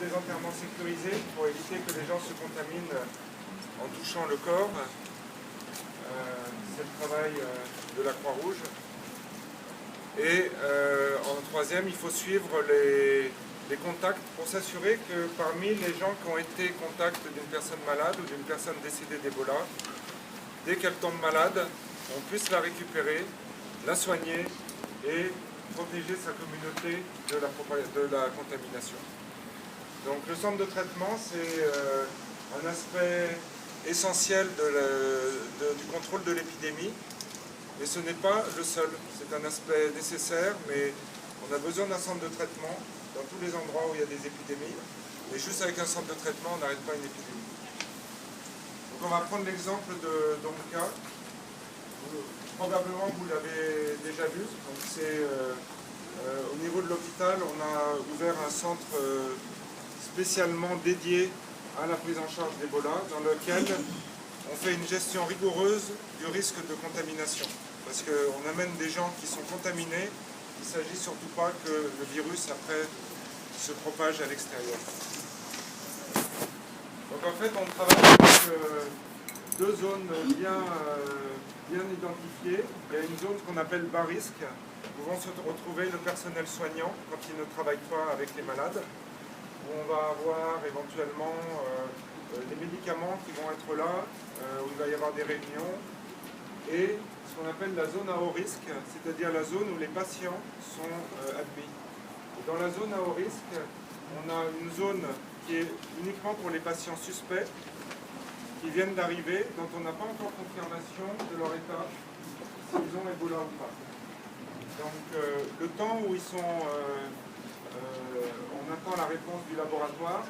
des enterrements sécurisés pour éviter que les gens se contaminent en touchant le corps. C'est le travail de la Croix-Rouge. Et en troisième, il faut suivre les contacts pour s'assurer que parmi les gens qui ont été contact d'une personne malade ou d'une personne décédée d'Ebola, dès qu'elle tombe malade, on puisse la récupérer, la soigner et protéger sa communauté de la contamination. Donc le centre de traitement, c'est un aspect essentiel du contrôle de l'épidémie, mais ce n'est pas le seul. C'est un aspect nécessaire, mais on a besoin d'un centre de traitement dans tous les endroits où il y a des épidémies, et juste avec un centre de traitement, on n'arrête pas une épidémie. Donc on va prendre l'exemple de Domka. Probablement vous l'avez déjà vu. C'est au niveau de l'hôpital, on a ouvert un centre spécialement dédié à la prise en charge d'Ebola, dans lequel on fait une gestion rigoureuse du risque de contamination. Parce qu'on amène des gens qui sont contaminés, il ne s'agit surtout pas que le virus après se propage à l'extérieur. Donc en fait on travaille avec deux zones bien identifiées. Il y a une zone qu'on appelle bas risque, où vont se retrouver le personnel soignant quand il ne travaille pas avec les malades, où on va avoir éventuellement les médicaments qui vont être là, où il va y avoir des réunions, et ce qu'on appelle la zone à haut risque, c'est-à-dire la zone où les patients sont admis. Et dans la zone à haut risque, on a une zone qui est uniquement pour les patients suspects, qui viennent d'arriver, dont on n'a pas encore confirmation de leur état, s'ils ont Ebola ou pas. Donc le temps où ils sont, on attend la réponse du laboratoire,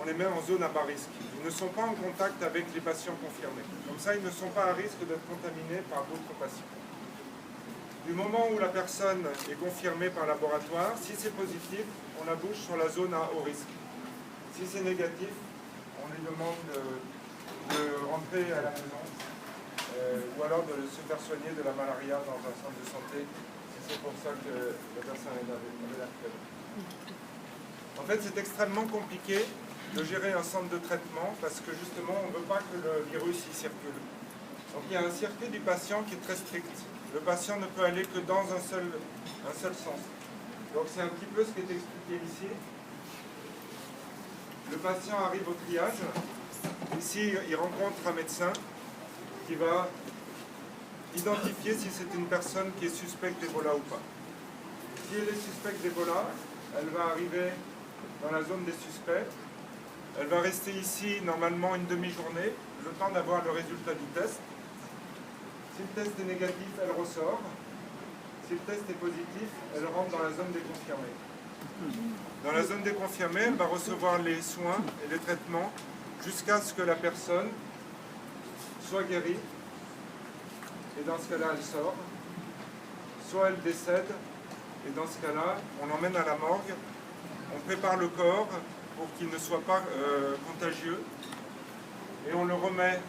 on les met en zone à bas risque. Ils ne sont pas en contact avec les patients confirmés. Comme ça, ils ne sont pas à risque d'être contaminés par d'autres patients. Du moment où la personne est confirmée par laboratoire, si c'est positif, on la bouge sur la zone à haut risque. Si c'est négatif, on lui demande de rentrer à la maison ou alors de se faire soigner de la malaria dans un centre de santé, si c'est pour ça que la personne est là. En fait, c'est extrêmement compliqué de gérer un centre de traitement parce que justement, on ne veut pas que le virus y circule. Donc il y a un circuit du patient qui est très strict. Le patient ne peut aller que dans un seul sens. Donc c'est un petit peu ce qui est expliqué ici. Le patient arrive au triage. Ici, il rencontre un médecin qui va identifier si c'est une personne qui est suspecte d'Ebola ou pas. Si elle est suspecte d'Ebola, elle va arriver dans la zone des suspects. Elle va rester ici normalement une demi-journée, le temps d'avoir le résultat du test. Si le test est négatif, elle ressort. Si le test est positif, elle rentre dans la zone des confirmés. Dans la zone des confirmés, elle va recevoir les soins et les traitements jusqu'à ce que la personne soit guérie. Et dans ce cas-là, elle sort. Soit elle décède. Et dans ce cas-là, on l'emmène à la morgue. On prépare le corps pour qu'il ne soit pas contagieux. Et on le remet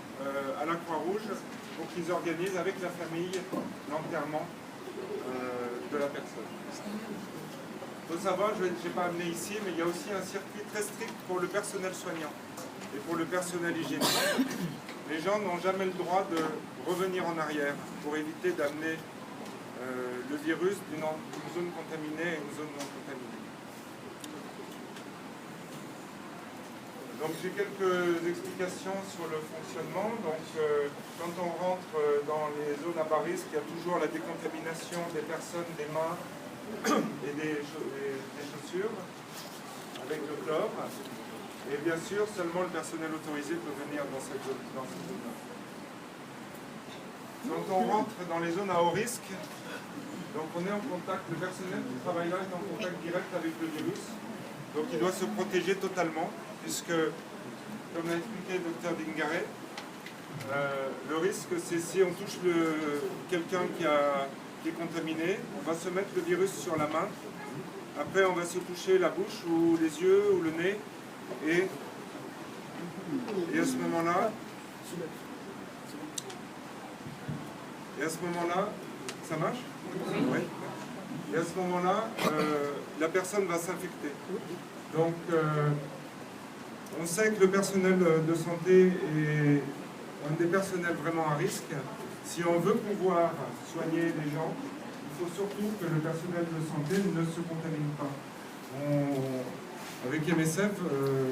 à la Croix-Rouge pour qu'ils organisent avec la famille l'enterrement de la personne. Il faut savoir, je n'ai pas amené ici, mais il y a aussi un circuit très strict pour le personnel soignant et pour le personnel hygiénique. Les gens n'ont jamais le droit de revenir en arrière pour éviter d'amener le virus d'une zone contaminée à une zone non contaminée. Donc j'ai quelques explications sur le fonctionnement. Donc quand on rentre dans les zones à bas risque, il y a toujours la décontamination des personnes, des mains et des chaussures avec le chlore. Et bien sûr, seulement le personnel autorisé peut venir dans cette zone-là. Quand on rentre dans les zones à haut risque, donc on est en contact, le personnel qui travaille là est en contact direct avec le virus. Donc il doit se protéger totalement, puisque, comme l'a expliqué le docteur Dingare, le risque c'est si on touche quelqu'un qui est contaminé, on va se mettre le virus sur la main, après on va se toucher la bouche ou les yeux ou le nez, et à ce moment-là, ça marche? Oui. Et à ce moment-là, la personne va s'infecter. Donc, on sait que le personnel de santé est un des personnels vraiment à risque. Si on veut pouvoir soigner les gens, il faut surtout que le personnel de santé ne se contamine pas. Avec MSF,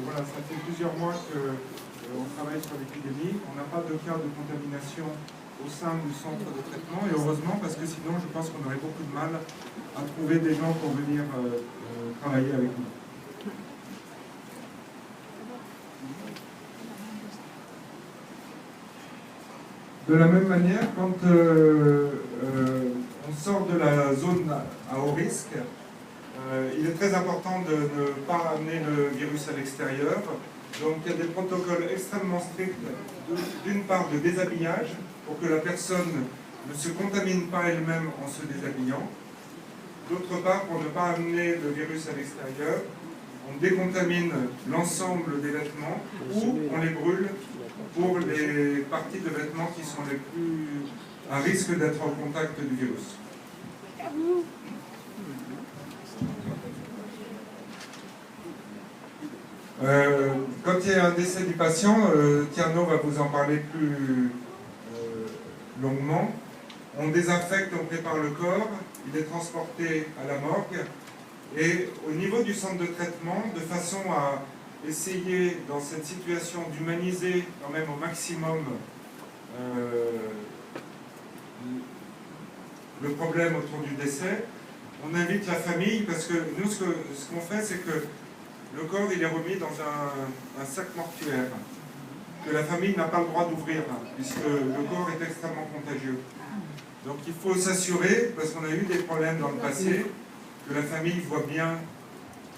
voilà, ça fait plusieurs mois qu'on travaille sur l'épidémie. On n'a pas de cas de contamination au sein du centre de traitement, et heureusement, parce que sinon je pense qu'on aurait beaucoup de mal à trouver des gens pour venir travailler avec nous. De la même manière, quand on sort de la zone à haut risque, il est très important de ne pas amener le virus à l'extérieur. Donc il y a des protocoles extrêmement stricts, d'une part de déshabillage, pour que la personne ne se contamine pas elle-même en se déshabillant. D'autre part, pour ne pas amener le virus à l'extérieur, on décontamine l'ensemble des vêtements ou on les brûle pour les parties de vêtements qui sont les plus à risque d'être en contact du virus. Quand il y a un décès du patient, Tierno va vous en parler plus longuement. On désinfecte, on prépare le corps, il est transporté à la morgue. Et au niveau du centre de traitement, de façon à essayer, dans cette situation, d'humaniser quand même au maximum le problème autour du décès, on invite la famille, parce que nous, ce qu'on fait, c'est que le corps, il est remis dans un sac mortuaire, que la famille n'a pas le droit d'ouvrir, puisque le corps est extrêmement contagieux. Donc il faut s'assurer, parce qu'on a eu des problèmes dans le passé, que la famille voit bien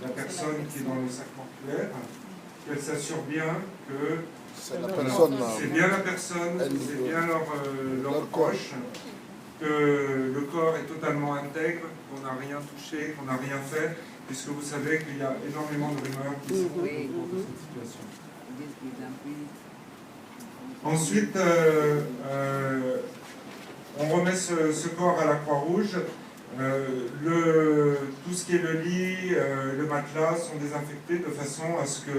la personne qui est dans le sac mortuaire, qu'elle s'assure bien que c'est bien la personne, c'est bien leur proche, que le corps est totalement intègre, qu'on n'a rien touché, qu'on n'a rien fait, puisque vous savez qu'il y a énormément de rumeurs qui sont autour de cette situation. Ensuite, on remet ce corps à la Croix-Rouge. Tout ce qui est le lit, le matelas sont désinfectés de façon à ce que